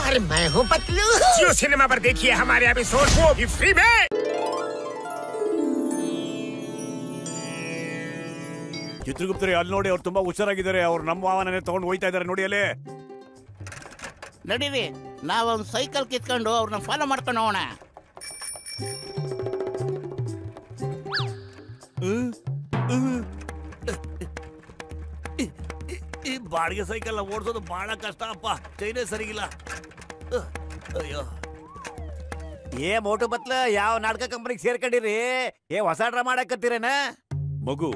और मैं हूँ पतलू। जियो सिनेमा पर देखिए हमारे एपिसोड को भी फ्री में। ಚಿತ್ರಗುಪ್ತರೇ ಅಲ್ಲಿ ನೋಡಿ, ಅವ್ರು ತುಂಬಾ ಹುಷಾರಾಗಿದ್ದಾರೆ. ಅವ್ರು ನಮ್ಮ ವಾಹನನೇ ತಗೊಂಡು ಹೋಯ್ತಾ ಇದಾರೆ ನೋಡಿ ಅಲ್ಲಿ. ನಡೀರಿ, ನಾವೊಂದು ಸೈಕಲ್ ಕಿತ್ಕೊಂಡು ಅವ್ರನ್ನ ಫಾಲೋ ಮಾಡ್ಕೊಂಡು ಹೋಗೋಣ. ಈ ಬಾಡಿಗೆ ಸೈಕಲ್ ಓಡಿಸೋದು ಬಹಳ ಕಷ್ಟ ಅಪ್ಪ, ಚೈನೇ ಸರಿಗಿಲ್ಲ. ಅಯ್ಯೋ, ಏ ಮೋಟು ಬತ್ಲ, ಯಾವ ನಾಟಕ ಕಂಪನಿಗೆ ಸೇರ್ಕೊಂಡಿರಿ? ಹೊಸ ಡ್ರಾಮಾ ಮಾಡಕತ್ತೀರೇನ? ಮಗು,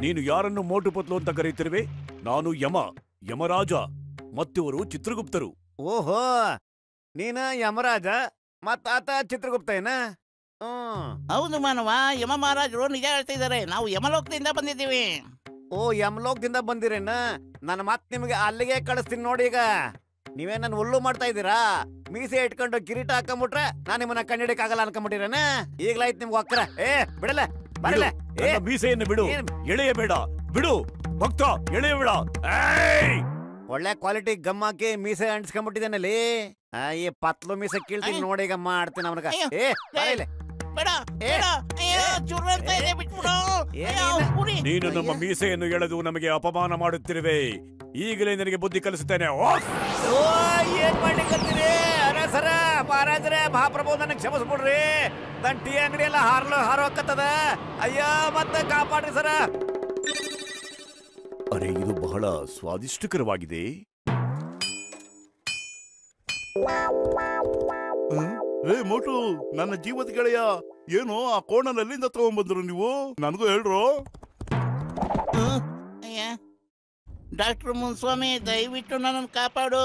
ನೀನು ಯಾರನ್ನು ಮೋಟು ಪತ್ಲು ಅಂತ ಕರೀತಿರುವೆ? ನಾನು ಯಮರಾಜ, ಮತ್ತಿವರು ಚಿತ್ರಗುಪ್ತರು. ಓಹೋ, ನೀನ ಯಮರಾಜ ಮತ್ತಾತ ಚಿತ್ರಗುಪ್ತ ಏನ? ಹೌದು ಮಾನವ, ಯಮ ಮಹಾರಾಜರು ನಿಜ ಹೇಳ್ತಾ ಇದಾರೆ. ನಾವು ಯಮಲೋಕದಿಂದ ಬಂದಿದ್ದೀವಿ. ಓ, ಯಮಲೋಕದಿಂದ ಬಂದಿರೇನ? ನನ್ನ ಮಾತ್ ನಿಮಗೆ ಅಲ್ಲಿಗೆ ಕಳಿಸ್ತೀನಿ ನೋಡಿ. ಈಗ ನೀವೇ ನನ್ನ ಹುಲ್ಲು ಮಾಡ್ತಾ ಇದ್ದೀರಾ? ಮೀಸೆ ಇಟ್ಕೊಂಡು ಕಿರೀಟ ಹಾಕೊಂಬಿಟ್ರೆ ನಾನು ನಿಮ್ಮನ್ನ ಕಂಡಿಡಕ್ ಆಗಲ್ಲ ಅನ್ಕೊಂಡ್ಬಿಟ್ಟಿರೇನ? ಈಗ್ಲಾಯ್ತು ನಿಮ್ಗೆ ಒಕ್ಕರ. ಬಡಲ್ಲ ಬರಲ್ಲ. ಮೀಸೆಯನ್ನು ಬಿಡು, ಎಳೆಯಬೇಡ. ಬಿಡು ಭಕ್ತ, ಎಳೆಯಬೇಡ. ಒಳ್ಳೆ ಕ್ವಾಲಿಟಿ ಗಮ್ ಹಾಕಿ ಮೀಸೆ ಅಂಟಿಸ್ಕೊಂಡ್ಬಿಟ್ಟಿದ್ದೇನಲ್ಲಿ. ಈ ಪತ್ಲು ಮೀಸೆ ಕೀಳ್ತೀನಿ ನೋಡಿ. ಈಗ ಮಾಡ್ತೀನಿ ಅವನಿಗೆ. ನೀನು ನಮ್ಮ ಮೀಸೆಯನ್ನು ಎಳೆದು ನಮಗೆ ಅಪಮಾನ ಮಾಡುತ್ತಿರುವೆ. ಈಗಲೇ ನನಗೆ ಬುದ್ಧಿ ಕಲಿಸುತ್ತೇನೆ. ಏನ್ ಮಾಡ್ಲಿಕ್ಕಂತೀರಿ? ಸರ ಮಹಾರಾಜರೇ, ಮಹಾಪ್ರಭು, ನನಗೆ ಕ್ಷಮಿಸ್ಬಿಡ್ರಿ. ನನ್ನ ಟೀ ಅಂಗಡಿ ಎಲ್ಲ ಹಾರೋಕತ್ತದ. ಅಯ್ಯೋ, ಮತ್ತೆ ಕಾಪಾಡ್ರಿ ಸರ. ಅರೆ, ಇದು ಬಹಳ ಸ್ವಾದಿಷ್ಟಕರವಾಗಿದೆ. ಮೋಟು, ನನ್ನ ಜೀವದ ಗೆಳೆಯ, ಏನು ಆ ಕೋಣನ ಎಲ್ಲಿಂದ ತಗೊಂಡ್ಬಂದ್ರು ನೀವು? ನನಗೂ ಹೇಳ್ರು. ಡಾಕ್ಟರ್ ಮುನ್ಸ್ವಾಮಿ, ದಯವಿಟ್ಟು ನನ್ನನ್ನು ಕಾಪಾಡು.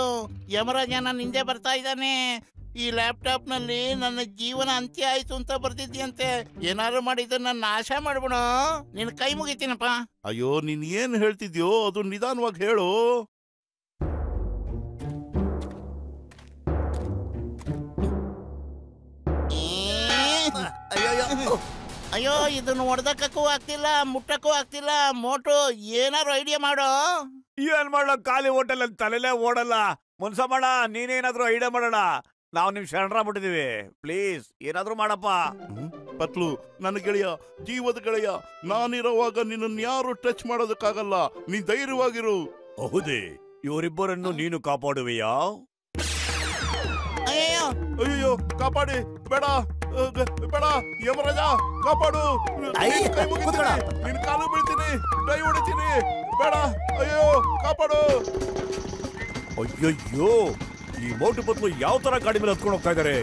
ಯಮರಾಜ ನನ್ನ ಹಿಂದೆ ಬರ್ತಾ ಇದ್ದಾನೆ. ಈ ಲ್ಯಾಪ್ಟಾಪ್ ನಲ್ಲಿ ನನ್ನ ಜೀವನ ಅಂತ್ಯ ಆಯ್ತು ಅಂತ ಬರ್ತಿದ್ಯಂತೆ. ಏನಾದ್ರು ಮಾಡಿದ್ರೆ ನನ್ನ ನಾಶ ಮಾಡ್ಬಿಡು. ನಿನ್ ಕೈ ಮುಗಿತೀನಪ್ಪ. ಅಯ್ಯೋ, ನೀನ್ ಏನ್ ಹೇಳ್ತಿದ್ಯೋ ಅದು ನಿಧಾನವಾಗಿ ಹೇಳು. ಅಯ್ಯೋ, ಇದನ್ನು ಹೊಡೆದಕ್ಕೂ ಆಗ್ತಿಲ್ಲ, ಮುಟ್ಟಕ್ಕೂ ಆಗ್ತಿಲ್ಲ. ಮೋಟು, ಏನಾರು ಐಡಿಯಾ ಮಾಡೋ. ಏನ್ ಮಾಡೋ, ಖಾಲಿ ಹೋಟೆಲ್ ಅಂತ ತಲೆಲೇ ಓಡಲ್ಲ. ಮುನ್ಸ ಮಾಡ, ನೀನೇನಾದ್ರೂ ಐಡಿಯಾ ಮಾಡೋಣ. ನಾವು ನಿಮ್ ಶರಣರ ಬಿಟ್ಟಿದೀವಿ. ಪ್ಲೀಸ್ ಏನಾದ್ರು ಮಾಡಪ್ಪ. ಪತ್ಲು, ನನ್ನ ಗೆಳೆಯ, ಜೀವದ ಗೆಳೆಯ, ನಾನಿರುವಾಗ ನಿನ್ನ ಯಾರು ಟಚ್ ಮಾಡೋದಕ್ಕಾಗಲ್ಲ. ನೀ ಧೈರ್ಯವಾಗಿರು. ಹೌದೇ? ಇವರಿಬ್ಬರನ್ನು ನೀನು ಕಾಪಾಡುವೆಯಾ? ಅಯ್ಯೋ, ಕಾಪಾಡಿ. ಬೇಡ ಬೇಡ, ಯಮರಾಜ ಕಾಪಾಡು. ನಿನ್ ಕಾಲು ಬೀಳ್ತೀನಿ, ಡೈ ಹೊಡಿತೀನಿ. ಬೇಡ, ಅಯ್ಯೋ ಕಾಪಾಡು. ಅಯ್ಯಯ್ಯೋ, ಈ ಮೋಟು ಪತ್ಲು ಯಾವ ತರ ಗಾಡಿ ಮೇಲೆ ಹತ್ಕೊಂಡು ಹೋಗ್ತಾ ಇದಾರೆ?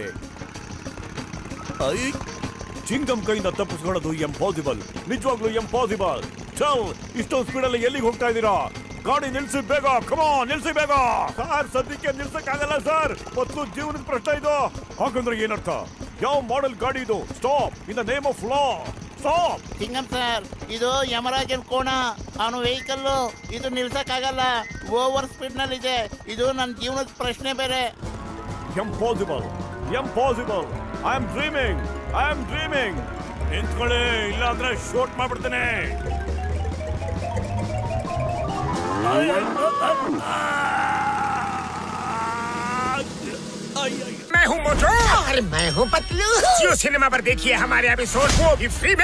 ಚಿಂಗಂ ಕೈಯಿಂದ ತಪ್ಪಿಸ್ಕೊಳ್ಳೋದು ಎಂಪಾಸಿಬಲ್, ನಿಜವಾಗ್ಲೂ ಎಂಪಾಸಿಬಲ್. ಚಲ್, ಇಷ್ಟೊಂದು ಸ್ಪೀಡಲ್ಲಿ ಎಲ್ಲಿಗೆ ಹೋಗ್ತಾ ಇದ್ದೀರಾ? ಗಾಡಿ ನಿಲ್ಸಿ ಬೇಗ, ಕಮಾನ್ ನಿಲ್ಸಿ ಬೇಗ. ಸರ್, ಸದ್ಯಕ್ಕೆ ನಿಲ್ಸಕ್ಕಾಗಲ್ಲ ಸರ್. ಪತ್ಲು ಜೀವನದ ಪ್ರಶ್ನೆ ಇದು. ಹಾಗಂದ್ರೆ ಏನರ್ಥ? ಯಾವ ಮಾಡೆಲ್ ಗಾಡಿ ಇದು? Stop in the name of law, stop. Singam sir, ಇದು ಯಮರಾಜನ್ ಕೋಣ, ಅವನು ವೆಹಿಕಲ್. ಇದು ನಿಲ್ಸಕ್ಕಾಗಲ್ಲ, ಓವರ್ ಸ್ಪೀಡ್ ನಲ್ಲಿ ಇದೆ. ಇದು ನನ್ನ ಜೀವನದ ಪ್ರಶ್ನೆ ಬೇರೆ. Impossible, impossible. I am dreaming, I am dreaming. ನಿಂತ್ಕೊಳ್ಳಿ, ಇಲ್ಲ ಅಂದ್ರೆ ಶೂಟ್ ಮಾಡ್ಬಿಡ್ತೇನೆ. मैं हूँ मोटू और मैं हूँ पतलू। जियो सिनेमा पर देखिए हमारे एपिसोड को भी फ्री में।